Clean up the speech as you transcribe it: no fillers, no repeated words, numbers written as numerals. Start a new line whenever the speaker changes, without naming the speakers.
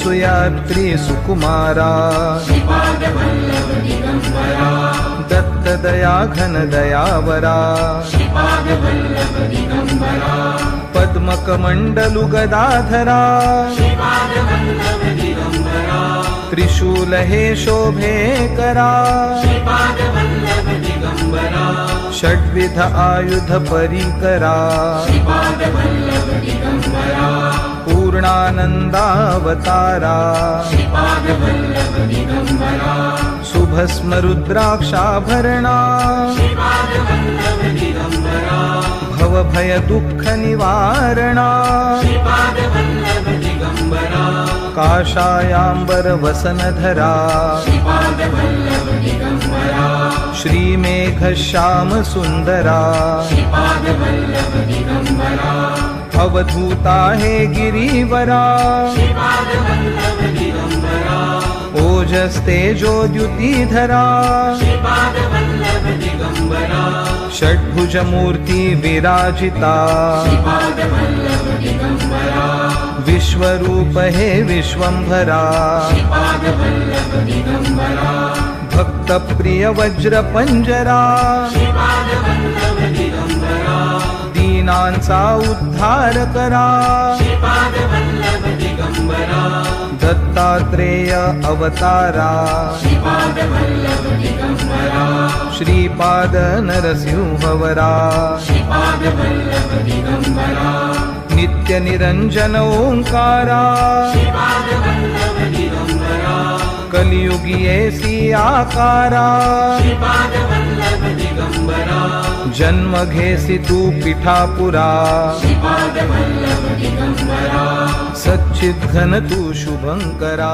सुयात्री सुकुमारा दत्त दया घन दयावरा पद्मकमण्डलु गदाधरा त्रिशूल हे शोभे करा षड्विध आयुध परिकरा पूर्णानन्दावतारा शुभस्म रुद्राक्षाभरणा भवभय दुःख निवारणा काषायाम्बर वसनधरा श्रीमेघश्याम सुन्दरा अवधूता हे गिरिवरा ओजस्तेजोद्युतिधरा षड्भुज मूर्ति विराजिता विश्वरूप हे विश्वंभरा भक्त प्रिय वज्र पंजरा दीनांचा उद्धार करा दत्तात्रेय अवतारा श्रीपाद नरसिंहवरा नित्य निरंजन ओंकारा कलियुगी ऐसी आकारा जन्म घेसी तू पिठापुरा सच्चिद घन तू शुभंकरा।